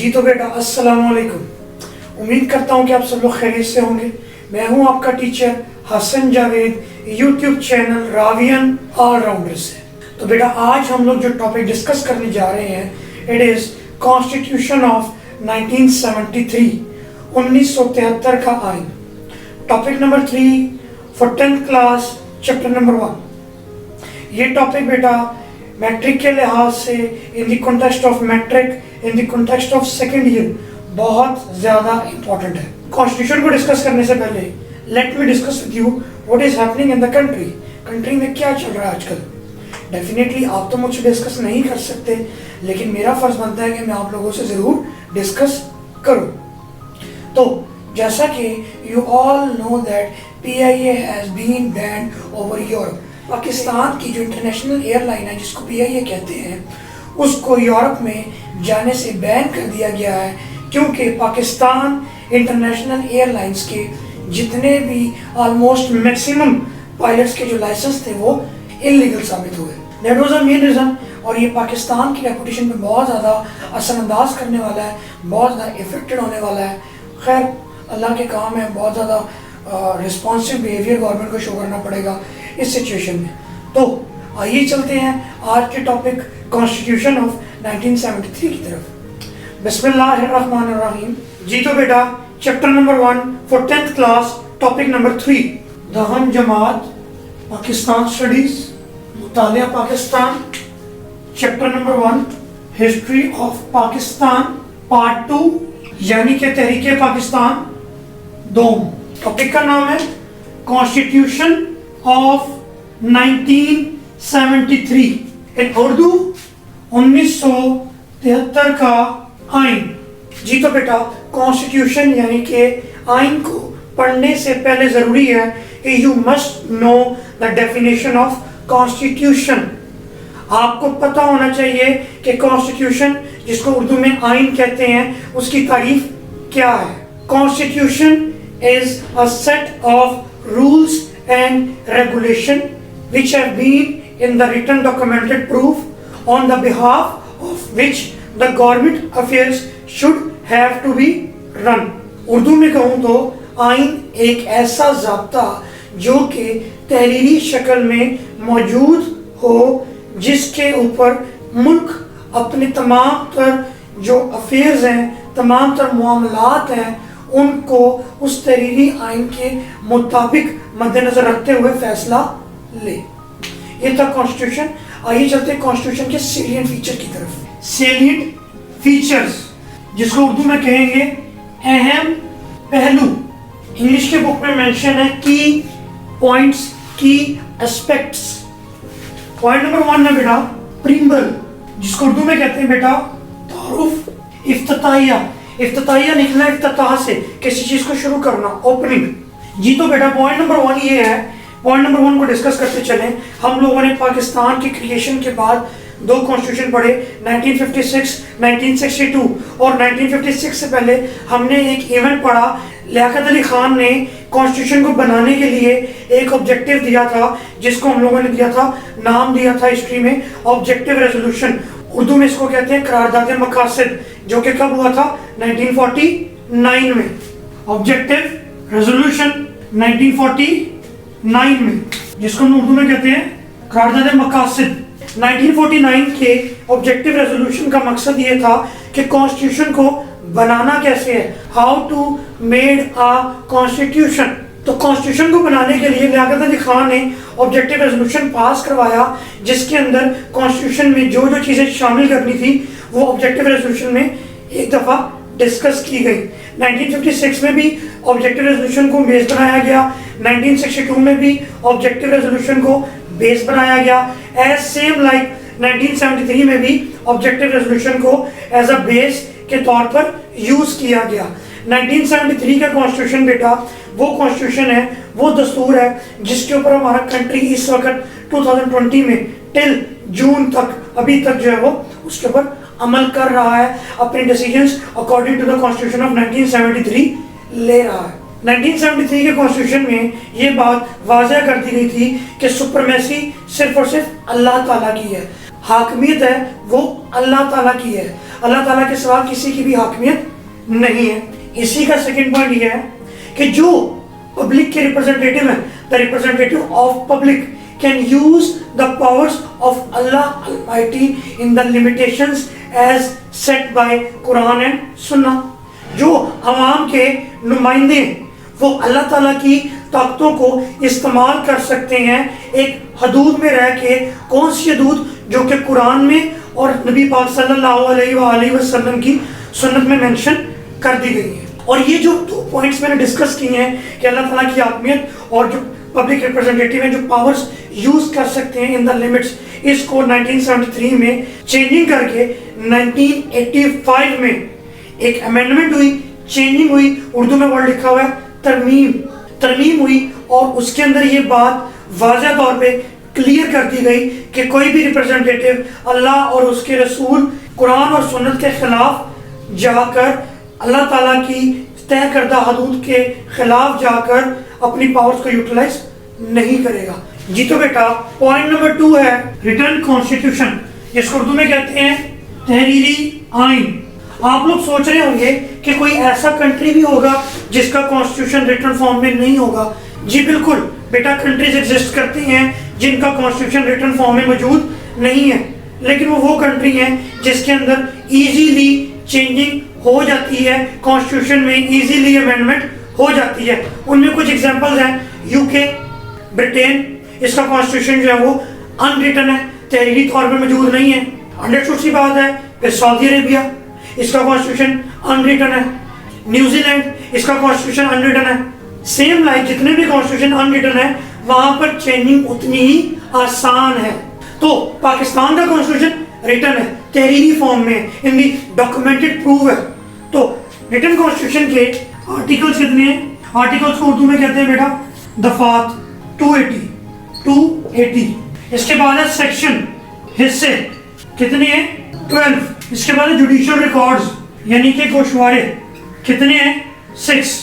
जी तो बेटा अस्सलाम वालेकुम। उम्मीद करता हूँ कि आप सब लोग खैरियत से होंगे। मैं हूँ आपका teacher Hasan Javed, YouTube channel Ravian allrounder से। तो बेटा आज हम लोग जो टॉपिक डिस्कस करने जा रहे हैं इट इज़ कॉन्स्टिट्यूशन ऑफ 1973 1973 का आइन। Topic number 3 for 10th class, chapter number 1। ये टॉपिक बेटा मैट्रिक के लिहाज से in the context of matric, in the context of second year बहुत ज़्यादा इंपॉर्टेंट है। कॉन्स्टिट्यूशन को डिस्कस करने से पहले let me discuss with you what is happening in the country. Country में क्या चल रहा है आजकल। डेफिनेटली आप तो मुझसे डिस्कस नहीं कर सकते, लेकिन मेरा फर्ज बनता है कि मैं आप लोगों से ज़रूर डिस्कस करूं। तो जैसा कि you all know that PIA has been banned over Europe. Pakistan की जो इंटरनेशनल एयरलाइन है जिसको PIA कहते हैं, उसको यूरोप में जाने से बैन कर दिया गया है, क्योंकि पाकिस्तान इंटरनेशनल एयरलाइंस के जितने भी ऑलमोस्ट मैक्सिमम पायलट्स के जो लाइसेंस थे वो इलीगल साबित हुए। That was the main reason. और ये पाकिस्तान की रेपुटेशन पे बहुत ज़्यादा असरअंदाज करने वाला है, बहुत ज़्यादा इफेक्टेड होने वाला है। खैर अल्लाह के काम है, बहुत ज़्यादा रिस्पॉन्सिव बिहेवियर गवर्नमेंट को शो करना पड़ेगा इस सिचुएशन में। तो आइए चलते हैं आज के टॉपिक कॉन्स्टिट्यूशन ऑफ 1973 की तरफ। बिस्मिल्लाहिर्रहमानिर्रहीम। जी तो बेटा chapter number 1 for 10th class, topic number 3 दहम जमात पाकिस्तान स्टडीज, मुतालिया Pakistan, chapter number 1 history of Pakistan, part 2 यानी कि तहरीके पाकिस्तान दोम। टॉपिक का नाम है कॉन्स्टिट्यूशन ऑफ 1973 इन उर्दू 1973 का आइन। जी तो बेटा कॉन्स्टिट्यूशन यानी कि आइन को पढ़ने से पहले जरूरी है कि you must know the definition of constitution. आपको पता होना चाहिए कि कॉन्स्टिट्यूशन जिसको उर्दू में आइन कहते हैं उसकी तारीफ क्या है। Constitution is a set of rules and regulation which have been in the written documented proof on the behalf of which the government affairs should have to be run। Urdu में कहूँ तो आइन एक ऐसा ज़ाब्ता जो कि तहरीरी शक्ल में मौजूद हो, जिसके ऊपर मुल्क अपने तमाम तर जो अफेयर्स हैं, तमाम तर मामलात हैं, उनको उस तहरीरी आइन के मुताबिक मद्देनजर रखते हुए फैसला ले। ये था कॉन्स्टिट्यूशन। आइए चलते हैं कॉन्स्टिट्यूशन के सेलिएंट फीचर की तरफ। सेलिएंट फीचर्स जिसको उर्दू में कहेंगे अहम पहलू। इंग्लिश के बुक में मेंशन है की पॉइंट्स, की एस्पेक्ट्स। पॉइंट नंबर 1 है बेटा प्रीम्बल, जिसको उर्दू में कहते हैं बेटा तारुफ, इफ्तिताहिया। इफ्तिताहिया निकला इफ्तिताह से, किसी चीज को शुरू करना, ओपनिंग। जी तो बेटा पॉइंट नंबर 1 ये है। पॉइंट नंबर 1 को डिस्कस करते चलें। हम लोगों ने पाकिस्तान की क्रिएशन के बाद 2 कॉन्स्टिट्यूशन पढ़े, 1956, 1962, और 1956 से पहले हमने एक इवेंट पढ़ा। लियाकत अली खान ने कॉन्स्टिट्यूशन को बनाने के लिए एक ऑब्जेक्टिव दिया था, जिसको हम लोगों ने दिया था, नाम दिया था हिस्ट्री में ऑब्जेक्टिव रेजोल्यूशन। उर्दू में इसको कहते हैं करारदाद मकासद, जो कि कब हुआ था 1949 में। ऑब्जेक्टिव रेजोल्यूशन 1949 में, जिसको हम उर्दू में कहते हैं करारदाद मकासद। 1949 के ऑब्जेक्टिव रेजोल्यूशन का मकसद ये था कि कॉन्स्टिट्यूशन को बनाना कैसे है, how to made a constitution. तो कॉन्स्टिट्यूशन को बनाने के लिए लियाकत अली खान ने ऑब्जेक्टिव रेजोल्यूशन पास करवाया, जिसके अंदर कॉन्स्टिट्यूशन में जो जो चीज़ें शामिल करनी थी वो ऑब्जेक्टिव रेजोल्यूशन में एक दफ़ा डिस्कस की गई। 1956 में भी ऑब्जेक्टिव रेजोल्यूशन को बेस बनाया गया, 1962 में भी ऑब्जेक्टिव रेजोल्यूशन को बेस बनाया गया, एज सेम लाइक 1973 में भी ऑब्जेक्टिव रेजोल्यूशन को एज अ बेस के तौर पर यूज़ किया गया। 1973 का कॉन्स्टिट्यूशन बेटा वो कॉन्स्टिट्यूशन है, वो दस्तूर है जिसके ऊपर हमारा कंट्री इस वक्त 2020 में टिल जून तक, अभी तक जो है वो उसके ऊपर अमल कर रहा है, अपने decisions according to the constitution of 1973 ले रहा है। 1973 के कॉन्स्टिट्यूशन में ये बात वाज़ह कर दी गई थी कि सुप्रीमेसी सिर्फ और सिर्फ अल्लाह ताला की है। हाकमियत है वो अल्लाह ताला की है, अल्लाह ताला के सिवा किसी की भी हाकमियत नहीं है। इसी का सेकंड पॉइंट ये है कि जो पब्लिक के रिप्रेजेंटेटिव हैं, the representative of public can use the powers of Allah Almighty in the limitations as set by Quran and Sunnah। जो अवाम के नुमाइंदे वो अल्लाह ताला की ताकतों को इस्तेमाल कर सकते हैं एक हदूद में रह के। कौन सी हदूद? जो कि कुरान में और नबी पाक सल्लल्लाहु अलैहि वसल्लम की सुन्नत में मेंशन कर दी गई है। और ये जो 2 पॉइंट्स मैंने डिस्कस किए हैं कि अल्लाह ताला की हाकमियत और जो पब्लिक रिप्रेजेंटेटिव हैं जो पावर्स यूज कर सकते हैं इन द लिमिट्स, इसको 1973 में चेंजिंग करके 1985 में एक अमेंडमेंट हुई, चेंजिंग हुई, उर्दू में वर्ड लिखा हुआ है तरमीम हुई और उसके अंदर ये बात वाज़ह तौर पे क्लियर कर दी गई कि कोई भी रिप्रेजेंटेटिव अल्लाह और उसके रसूल कुरान और सुन्नत के खिलाफ जाकर अल्लाह ताला की तय करदा हदूद के खिलाफ जाकर अपनी पावर्स को यूटिलाइज नहीं करेगा। जी तो बेटा पॉइंट नंबर 2 है रिटन कॉन्स्टिट्यूशन, जिसको उर्दू में कहते हैं तहरीरी आइन। आप लोग सोच रहे होंगे कि कोई ऐसा कंट्री भी होगा जिसका कॉन्स्टिट्यूशन रिटन फॉर्म में नहीं होगा। जी बिल्कुल बेटा, कंट्रीज एग्जिस्ट करती हैं जिनका कॉन्स्टिट्यूशन रिटन फॉर्म में मौजूद नहीं है, लेकिन वो कंट्री हैं जिसके अंदर इजीली चेंजिंग हो जाती है, कॉन्स्टिट्यूशन में इजीली अमेंडमेंट हो जाती है। उनमें कुछ एग्जांपल्स हैं, यूके, ब्रिटेन, इसका कॉन्स्टिट्यूशन जो है वो अनरिटन है, तहरीरी तौर पर मौजूद नहीं है। अंडरस्टूड सी बात है। फिर सऊदी अरेबिया, इसका कॉन्स्टिट्यूशन अनरिटन है। न्यूजीलैंड, इसका कॉन्स्टिट्यूशन अनरिटन है। सेम लाइक जितने भी कॉन्स्टिट्यूशन अनरिटन है वहां पर चेंजिंग उतनी ही आसान है। तो पाकिस्तान का कॉन्स्टिट्यूशन रिटन है, तहरीरी फॉर्म में, इन दी डॉक्यूमेंटेड प्रूफ है। तो रिटन कॉन्स्टिट्यूशन के आर्टिकल्स कितने हैं? आर्टिकल्स को उर्दू में कहते हैं बेटा दफात 280। इसके बाद है सेक्शन, हिस्से कितने हैं? 12। इसके बाद है जुडिशियल रिकॉर्ड्स यानी कि गोशवारे, कितने हैं? 6।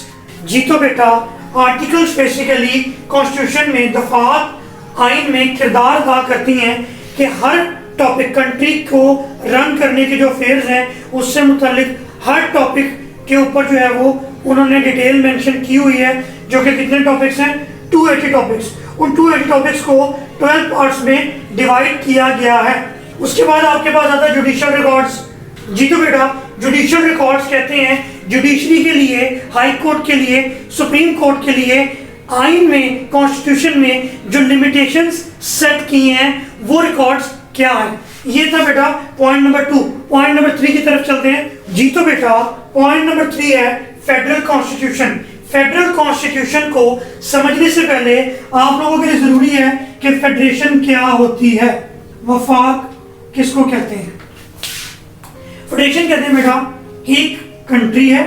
जी तो बेटा आर्टिकल्स बेसिकली कॉन्स्टिट्यूशन में दफात आइन में किरदार अदा करती हैं कि हर टॉपिक कंट्री को रन करने के जो अफेयर्स हैं उससे मुतालिक हर टॉपिक के ऊपर जो है वो उन्होंने डिटेल मेंशन की हुई है, जो कि कितने टॉपिक्स हैं? 280 टॉपिक्स। उन 280 टॉपिक्स को 12 पार्ट्स में डिवाइड किया गया है। उसके बाद आपके पास आता है जुडिशियल रिकॉर्ड्स। जी तो बेटा जुडिशियल रिकॉर्ड्स कहते हैं जुडिशरी के लिए, हाई कोर्ट के लिए, सुप्रीम कोर्ट के लिए आइन में, कॉन्स्टिट्यूशन में जो लिमिटेशंस सेट की हैं वो रिकॉर्ड्स क्या है। ये था बेटा पॉइंट नंबर 2। पॉइंट नंबर 3 की तरफ चलते हैं। जी तो बेटा पॉइंट नंबर 3 है फेडरल कॉन्स्टिट्यूशन। फेडरल कॉन्स्टिट्यूशन को समझने से पहले आप लोगों के लिए जरूरी है कि फेडरेशन क्या होती है, वफाक किसको कहते हैं? फेडरेशन कहते हैं बेटा एक कंट्री है,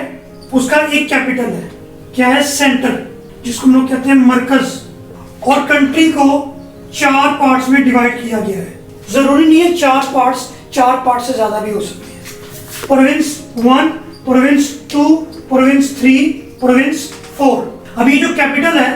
उसका एक कैपिटल है, क्या है? सेंटर, जिसको हम लोग कहते हैं मरकज, और कंट्री को 4 पार्ट्स में डिवाइड किया गया है। जरूरी नहीं है 4 पार्ट्स, 4 पार्ट से ज्यादा भी हो सकते हैं। Province 1, province 2, province 3, province 4। अभी जो कैपिटल है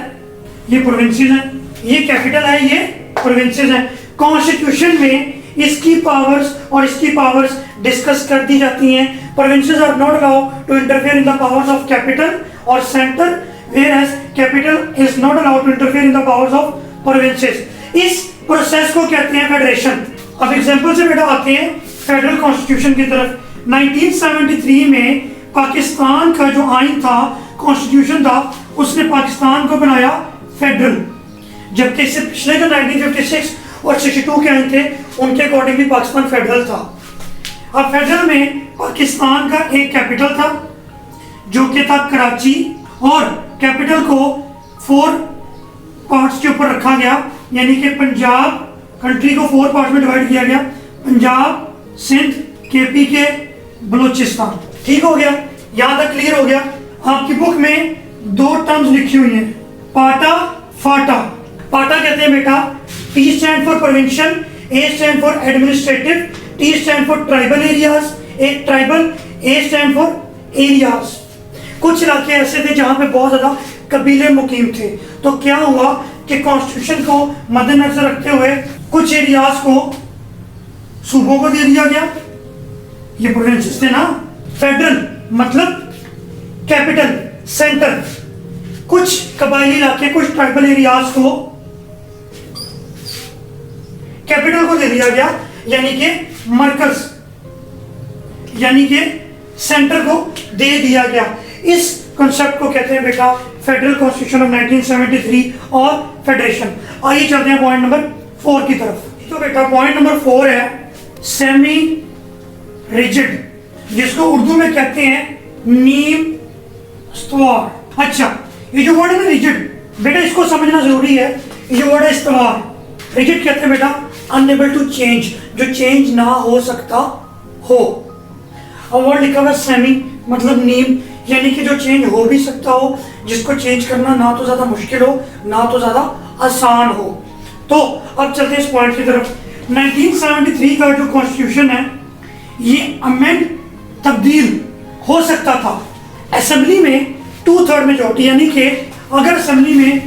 ये प्रोविंसेस हैं, ये कैपिटल है, ये प्रोविंसेस हैं। कॉन्स्टिट्यूशन में इसकी पावर्स और इसकी पावर्स डिस्कस कर दी जाती हैं। Provinces are not allowed to interfere in the powers of capital और centre, whereas capital is not allowed to interfere in the powers of provinces। इस प्रोसेस को कहते हैं फेडरेशन। अब एग्जांपल से बेटा आते हैं फेडरल कॉन्स्टिट्यूशन की तरफ। 1973 में पाकिस्तान का जो आइन था, कॉन्स्टिट्यूशन था, उसने पाकिस्तान को बनाया फेडरल, जबकि इससे पिछले जो 1956 और 62 के आइन थे उनके अकॉर्डिंग भी पाकिस्तान फेडरल था। अब फेडरल में पाकिस्तान का एक कैपिटल था जो कि था कराची, और कैपिटल को 4 पार्ट्स के ऊपर रखा गया, यानी कि पंजाब, कंट्री को 4 पार्ट्स में डिवाइड किया गया, पंजाब, सिंध, केपी के, बलूचिस्तान। ठीक हो गया, यहां तक क्लियर हो गया। आपकी बुक में 2 टर्म्स लिखी हुई हैं, पाटा, फाटा। पाटा कहते हैं बेटा P stand for provincial, A stand for administrative, T stand for tribal areas, एक tribal, A stand for areas. कुछ इलाके ऐसे थे जहां पे बहुत ज्यादा कबीले मुकीम थे, तो क्या हुआ कि कॉन्स्टिट्यूशन को मद्देनजर रखते हुए कुछ एरियाज को सूबों को दे दिया गया, ये प्रोविंसेस थे ना। फेडरल मतलब कैपिटल, सेंटर। कुछ कबायली इलाके, कुछ ट्राइबल एरियाज को कैपिटल को दे दिया गया, यानी कि मरकज, यानी कि सेंटर को दे दिया गया। इस कॉन्सेप्ट को कहते हैं बेटा फेडरल कॉन्स्टिट्यूशन ऑफ 1973 और फेडरेशन। आइए चलते हैं पॉइंट नंबर 4 की तरफ। तो बेटा पॉइंट नंबर 4 है सेमी रिजिड, जिसको उर्दू में कहते हैं नीम इस्तवार। अच्छा, ये जो वर्ड है ना रिजिड, बेटा इसको समझना जरूरी है। ये जो वर्ड है इस्तवार, रिजिड कहते हैं बेटा अनएबल टू चेंज, जो चेंज ना हो सकता हो। अब वर्ड लिखा हुआ सेमी मतलब नीम, यानी कि जो चेंज हो भी सकता हो, जिसको चेंज करना ना तो ज्यादा मुश्किल हो ना तो ज्यादा आसान हो। तो अब चलते हैं इस पॉइंट की तरफ। 1973 का जो कॉन्स्टिट्यूशन है ये अमेंड तब्दील हो सकता था असेंबली में 2/3 मेजोरिटी, यानी कि अगर असेंबली में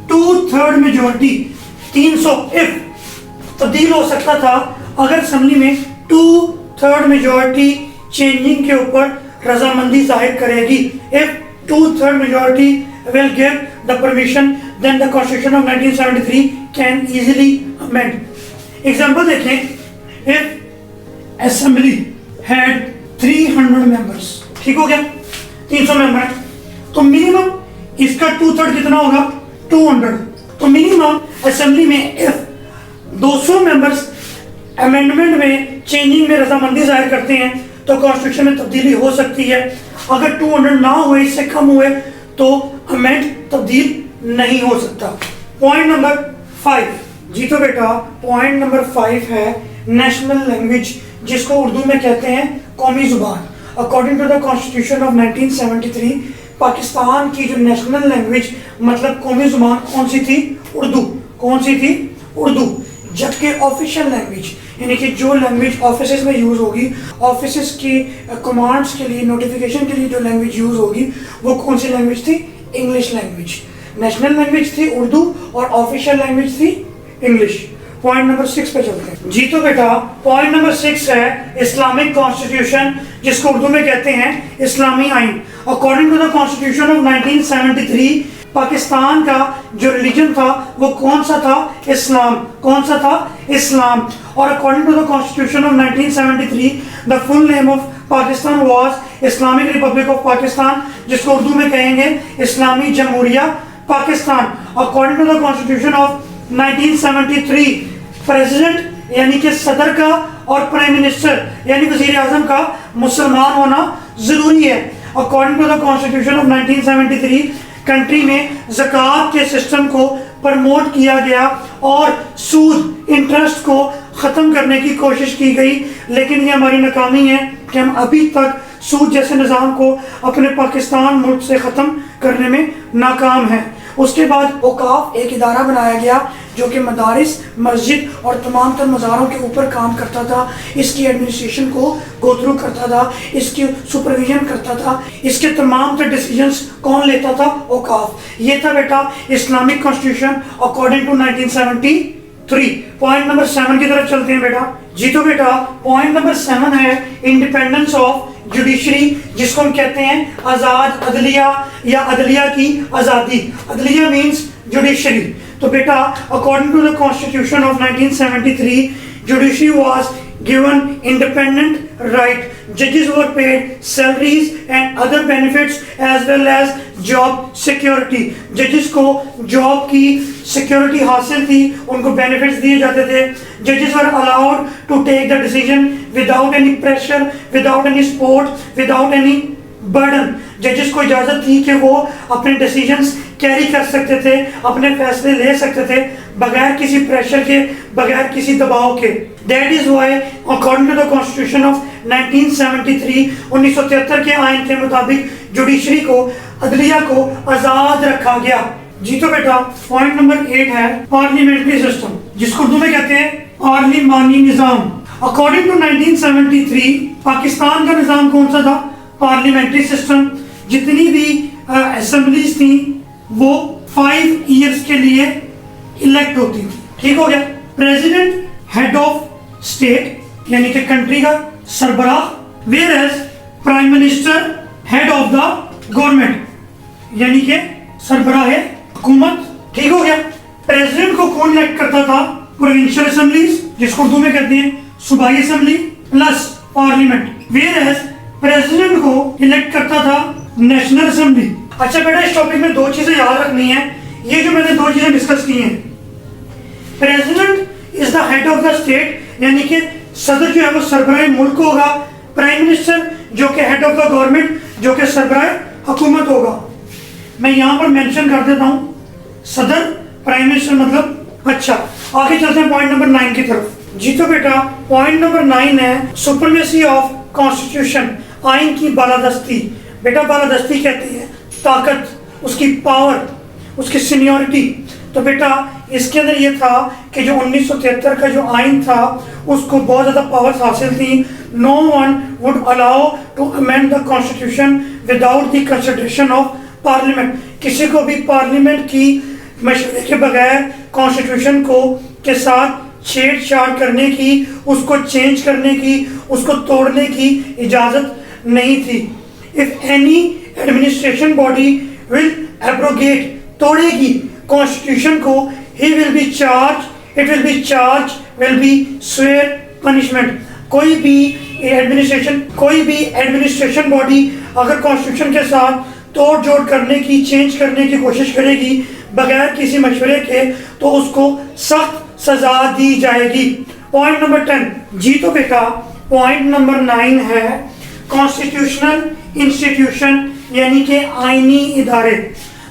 2/3 मेजोरिटी 300 इफ तब्दील हो सकता था अगर असेंबली में 2/3 मेजोरिटी चेंजिंग के ऊपर रजामंदी जाहिर करेगी। If 2/3 majority will give the permission, then the constitution of 1973 can easily amend. Example देखें, if assembly had 300 members, ठीक हो गया, 300 मेंबर, तो मिनिमम इसका 2/3 कितना होगा 200। तो मिनिमम असेंबली में इफ 200 मेंबर्स अमेंडमेंट में चेंजिंग में रजामंदी जाहिर करते हैं तो कॉन्स्टिट्यूशन में तब्दीली हो सकती है। अगर 200 ना हुए, इससे कम हुए, तो अमेंड तब्दील नहीं हो सकता। पॉइंट नंबर 5, जी तो बेटा पॉइंट नंबर 5 है नेशनल लैंग्वेज, जिसको उर्दू में कहते हैं कौमी जुबान। According to the constitution of 1973 Pakistan की जो नेशनल लैंग्वेज मतलब कौमी जुबान कौन सी थी? उर्दू। कौन सी थी? उर्दू। जबकि ऑफिशियल लैंग्वेज यानी कि जो लैंग्वेज ऑफिसेज में यूज़ होगी, ऑफिसेज की कमांड्स के लिए, नोटिफिकेशन के लिए जो लैंग्वेज यूज़ होगी वो कौन सी लैंग्वेज थी? English language. नेशनल लैंग्वेज थी उर्दू और ऑफिशियल लैंग्वेज थी इंग्लिश। पॉइंट नंबर 6 पे चलते हैं। जी तो बेटा पॉइंट नंबर 6 है इस्लामिक कॉन्स्टिट्यूशन, जिसको उर्दू में कहते हैं इस्लामी आइन। According to the constitution of 1973 Pakistan का जो रिलीजन था वो कौन सा था? इस्लाम। कौन सा था? इस्लाम। और according to the constitution of 1973 the full name of Pakistan was Islamic republic of Pakistan, जिसको उर्दू में कहेंगे इस्लामी जमहूरिया Pakistan. According to the constitution of 1973 president यानी कि सदर का और प्राइम मिनिस्टर यानी वजीर आजम का मुसलमान होना जरूरी है। According to the constitution of 1973 country में ज़कात के सिस्टम को प्रमोट किया गया और सूद इंटरेस्ट को ख़त्म करने की कोशिश की गई, लेकिन ये हमारी नाकामी है कि हम अभी तक सूद जैसे निज़ाम को अपने पाकिस्तान मुल्क से ख़त्म करने में नाकाम हैं। उसके बाद औकाफ एक इदारा बनाया गया जो कि मदारिस, मस्जिद और तमाम तर मज़ारों के ऊपर काम करता था। इसकी एडमिनिस्ट्रेशन को गो थ्रू करता था, इसकी सुपरविजन करता था, इसके तमाम तर डिसीजंस कौन लेता था? औकाफ। ये था बेटा Islamic constitution according to 1973। Point number 7 की तरफ चलते हैं बेटा। जी तो बेटा पॉइंट नंबर 7 है इंडिपेंडेंस ऑफ जुडिशरी, जिसको हम कहते हैं आज़ाद अदलिया या अदलिया की आज़ादी। अदलिया मीन्स जुडिशरी। तो बेटा according to the constitution of 1973 judiciary was given independent right. Judges were paid salaries and other benefits as well as job security. Judges को job की security हासिल थी, उनको benefits दिए जाते थे। Judges were allowed to take the decision without any pressure, without any support, without any burden. जजेस को इजाज़त थी कि वो अपने डिसीजंस कैरी कर सकते थे, अपने फैसले ले सकते थे बगैर किसी प्रेशर के, बगैर किसी दबाव के। That is why according to the constitution of 1973 1973 के आइन के मुताबिक जुडिशरी को, अदलिया को आज़ाद रखा गया। जी तो बेटा पॉइंट नंबर 8 है पार्लियामेंट्री सिस्टम, जिसको उर्दू में कहते हैं पार्लिमानी निज़ाम। अकॉर्डिंग टू 1973 पाकिस्तान का निज़ाम कौन सा था? Parliamentary system. जितनी भी असेंबलीज थी वो 5 इयर्स के लिए इलेक्ट होती थी। ठीक हो गया। प्रेसिडेंट हेड ऑफ स्टेट यानी कि कंट्री का सरबराह, whereas prime minister head of the government यानी कि सरबराह है हुकूमत। ठीक हो गया। प्रेसिडेंट को कौन इलेक्ट करता था? प्रोविंशियल असेंबलीज, जिसको उर्दू में कहते हैं सूबाई assembly, plus parliament, whereas president को इलेक्ट करता था नेशनल असेंबली। अच्छा बेटा, इस टॉपिक में दो चीजें याद रखनी है। ये जो मैंने दो चीजें डिस्कस की हैं, president is the head of the state यानी कि सदर जो है वो सरबराह मुल्क होगा, प्राइम मिनिस्टर जो कि हेड ऑफ द गवर्नमेंट जो कि सरबराह हुकूमत होगा। मैं यहाँ पर मेंशन कर देता हूँ सदर, प्राइम मिनिस्टर मतलब। अच्छा, आगे चलते हैं पॉइंट नंबर 9 की तरफ। जी तो बेटा पॉइंट नंबर 9 है सुप्रीमेसी ऑफ कॉन्स्टिट्यूशन, आइन की बालादस्ती। बेटा बालादस्ती कहती है ताकत, उसकी पावर, उसकी सीनियरिटी। तो बेटा इसके अंदर ये था कि जो 1973 का जो आइन था उसको बहुत ज़्यादा पावर्स हासिल थी। No one would allow to amend the constitution without the consideration of parliament. किसी को भी पार्लियामेंट की मशवरे के बगैर कॉन्स्टिट्यूशन को के साथ छेड़छाड़ करने की, उसको चेंज करने की, उसको तोड़ने की इजाज़त नहीं थी। If any administration body will abrogate, तोड़ेगी कॉन्स्टिट्यूशन को, he will be charge, it will be charge, will be severe punishment. कोई भी एडमिनिस्ट्रेशन बॉडी अगर कॉन्स्टिट्यूशन के साथ तोड़ जोड़ करने की, चेंज करने की कोशिश करेगी बगैर किसी मशवरे के, तो उसको सख्त सजा दी जाएगी। Point number 10। जी तो बेटा पॉइंट नंबर 9 है कॉन्स्टिट्यूशनल इंस्टीट्यूशन यानी कि आईनी इदारे।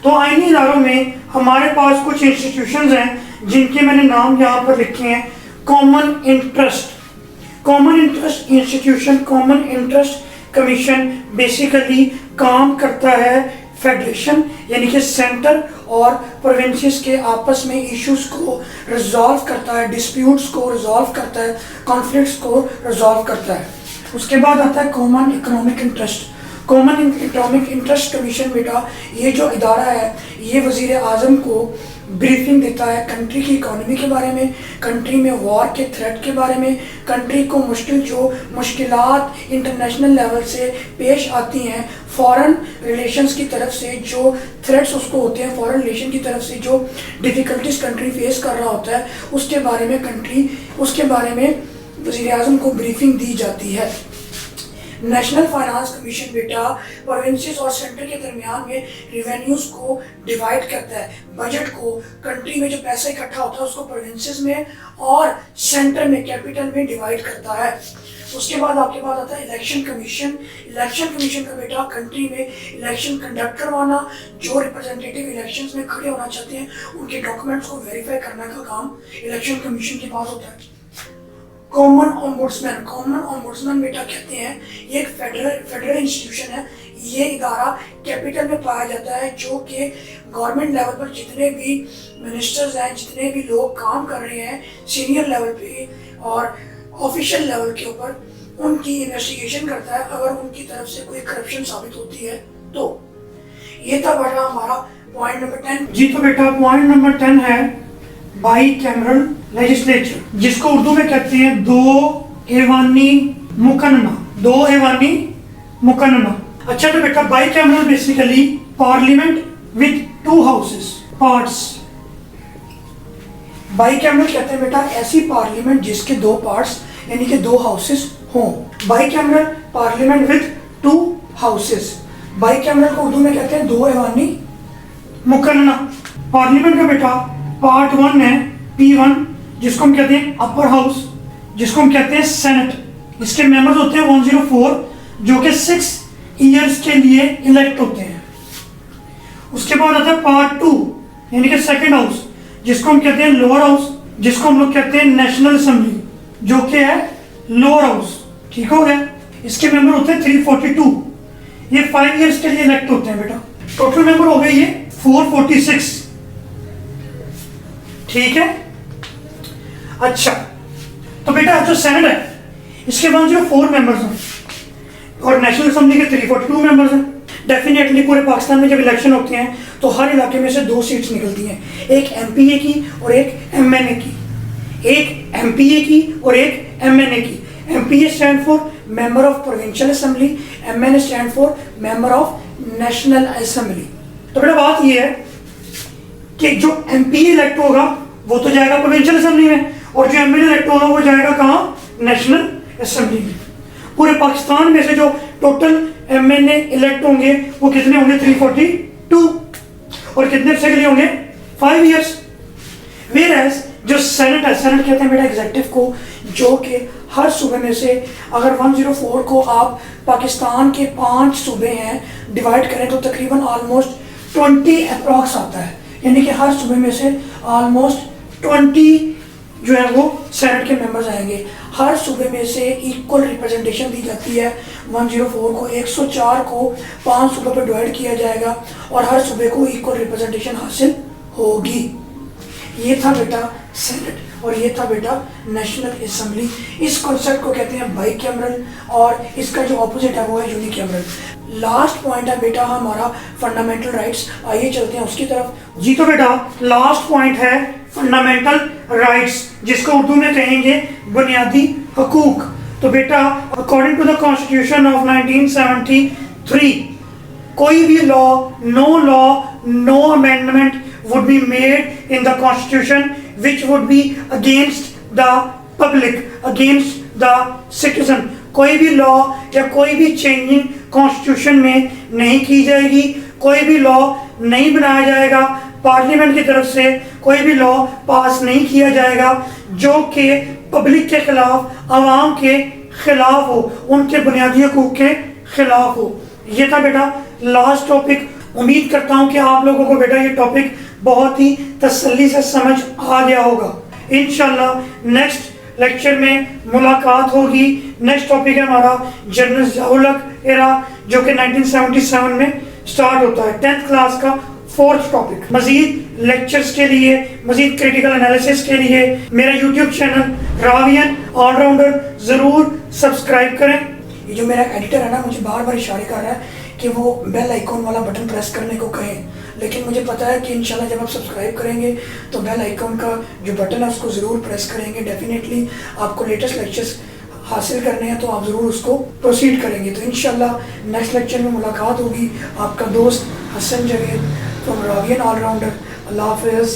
तो आईनी इदारों में हमारे पास कुछ इंस्टीट्यूशंस हैं जिनके मैंने नाम यहाँ पर लिखे हैं। Common interest institution, common interest commission basically काम करता है फेडरेशन यानी कि सेंटर और प्रोविंसेस के आपस में इश्यूज को रिजॉल्व करता है, डिस्प्यूट्स को रिजॉल्व करता है, कॉन्फ्लिक्ट्स को रिजॉल्व करता है। उसके बाद आता है common economic interest. Common economic interest commission बेटा ये जो इदारा है ये वजीर आज़म को ब्रीफिंग देता है कंट्री की इकोनॉमी के बारे में, कंट्री में वॉर के थ्रेट के बारे में, कंट्री को मुश्किलात इंटरनेशनल लेवल से पेश आती हैं, फॉरेन रिलेशंस की तरफ से जो थ्रेट्स उसको होते हैं, फॉरेन रिलेशन की तरफ से जो डिफ़िकल्टीज कंट्री फेस कर रहा होता है उसके बारे में वज़ीर आज़म को ब्रीफिंग दी जाती है। नेशनल फाइनेंस कमीशन बेटा प्रोविंसेस और सेंटर के दरमियान में रिवेन्यूज को डिवाइड करता है, बजट को, कंट्री में जो पैसा इकट्ठा होता है उसको प्रोविंसेस में और सेंटर में, कैपिटल में डिवाइड करता है। उसके बाद आपके पास आता है इलेक्शन कमीशन। इलेक्शन कमीशन का बेटा कंट्री में इलेक्शन कंडक्ट करवाना, जो रिप्रेजेंटेटिव इलेक्शंस में खड़े होना चाहते हैं उनके डॉक्यूमेंट्स को वेरीफाई करने का काम इलेक्शन कमीशन के पास होता है। कॉमन ओम्बुड्समैन बेटा कहते हैं ये एक फेडरल इंस्टीट्यूशन है। ये इदारा कैपिटल में पाया जाता है जो कि गवर्नमेंट लेवल पर जितने भी मिनिस्टर्स हैं, जितने भी लोग काम कर रहे हैं सीनियर लेवल पे और ऑफिशियल लेवल के ऊपर, उनकी इन्वेस्टिगेशन करता है। अगर उनकी तरफ से कोई करप्शन साबित होती है तो। ये था बेटा हमारा पॉइंट नंबर 10। जी तो बेटा पॉइंट नंबर 10 है बाई कैमरल लेजिस्लेचर, जिसको उर्दू में कहते हैं दो ऐवानी मुकन्ना। अच्छा तो बेटा by cameral basically parliament with 2 houses parts. By cameral कहते हैं बेटा ऐसी पार्लियामेंट जिसके 2 पार्ट्स यानी कि 2 हाउसेस हों। By cameral parliament with 2 houses. By cameral को उर्दू में कहते हैं दो ऐवानी मुकन्ना। पार्लियामेंट का बेटा पार्ट 1 है P1 जिसको हम कहते हैं अपर हाउस, जिसको हम कहते हैं सेनेट। इसके मेंबर्स होते हैं 104 जो कि 6 ईयर्स के लिए इलेक्ट होते हैं। उसके बाद आता है पार्ट 2 यानी कि सेकंड हाउस जिसको हम कहते हैं लोअर हाउस, जिसको हम लोग कहते हैं नेशनल असेंबली जो कि है लोअर हाउस। ठीक हो गया। इसके मेंबर होते हैं 342, ये 5 ईयर्स के लिए इलेक्ट होते हैं बेटा। टोटल मेंबर हो गए ये 446। ठीक है। अच्छा तो बेटा जो सेनेट है इसके बाद जो 4 मेंबर्स हैं और नेशनल असेंबली के 342 मेंबर्स हैं। डेफिनेटली पूरे पाकिस्तान में जब इलेक्शन होते हैं तो हर इलाके में से 2 सीट्स निकलती हैं, एक MPA की और एक MNA की, एक MPA की और एक MNA की। MPA stand for member of provincial assembly, MNA stand for member of national assembly. तो बेटा बात ये है कि जो MPA इलेक्ट होगा वो तो जाएगा प्रोविंशियल असेंबली में, और जो MNA इलेक्ट होगा वो जाएगा कहाँ? नेशनल असेंबली में। पूरे पाकिस्तान में से जो टोटल MNA इलेक्ट होंगे वो कितने होंगे? 342। और कितने से के लिए होंगे? 5 इयर्स। वेयरएज जो सेनेट है, सेनेट कहते हैं बेटा एग्जीक्यूटिव को, जो कि हर सूबे में से अगर 104 को आप पाकिस्तान के 5 सूबे हैं डिवाइड करें तो तकरीबन ऑलमोस्ट 20 अप्रॉक्स आता है, यानी कि हर सूबे में से ऑलमोस्ट 20 जो है वो सेनेट के मेंबर्स आएंगे। हर सूबे में से इक्वल रिप्रेजेंटेशन दी जाती है। 104 को 104 को 5 सूबे पर डिवाइड किया जाएगा और हर सूबे को इक्वल रिप्रेजेंटेशन हासिल होगी। ये था बेटा सेनेट और ये था बेटा नेशनल असेंबली। इस कॉन्सेप्ट को कहते हैं बाई कैमरल और इसका जो ऑपोजिट है वो है यूनिकैमरल। लास्ट पॉइंट है बेटा हमारा फंडामेंटल राइट्स। आइए चलते हैं उसकी तरफ। जी तो बेटा लास्ट पॉइंट है फंडामेंटल राइट्स, जिसको उर्दू में कहेंगे बुनियादी हकूक। तो बेटा according to the constitution of 1973 कोई भी law, no amendment would be made in the constitution which would be against the public, against the citizen। कोई भी लॉ या कोई भी चेंजिंग कॉन्स्टिट्यूशन में नहीं की जाएगी, कोई भी लॉ नहीं बनाया जाएगा, पार्लियामेंट की तरफ से कोई भी लॉ पास नहीं किया जाएगा जो कि पब्लिक के खिलाफ, आवाम के खिलाफ हो, उनके बुनियादी हकूक के खिलाफ हो। ये था बेटा लास्ट टॉपिक। उम्मीद करता हूँ कि आप लोगों को बेटा ये टॉपिक बहुत ही तसल्ली से समझ आ गया होगा। इंशाल्लाह नेक्स्ट लेक्चर में मुलाकात होगी। नेक्स्ट टॉपिक है हमारा जनरल ज़िया-उल-हक एरा, जो कि 1977 में स्टार्ट होता है, 10th क्लास का 4th टॉपिक। मजीद लेक्चर्स के लिए, मजीद क्रिटिकल एनालिसिस के लिए मेरा यूट्यूब चैनल रावियन ऑलराउंडर ज़रूर सब्सक्राइब करें। ये जो मेरा एडिटर है ना, मुझे बार बार इशारे कर रहा है कि वो बेल आइकॉन वाला बटन प्रेस करने को कहें, लेकिन मुझे पता है कि इंशाल्लाह जब आप सब्सक्राइब करेंगे तो बेल आइकॉन का जो बटन है उसको ज़रूर प्रेस करेंगे। डेफिनेटली आपको लेटेस्ट लेक्चर्स हासिल करने हैं तो आप ज़रूर उसको प्रोसीड करेंगे। तो इंशाल्लाह नेक्स्ट लेक्चर में मुलाकात होगी। आपका दोस्त हसन जावेद फ्रॉम रावियन ऑलराउंडर। अल्लाह हाफ़िज़।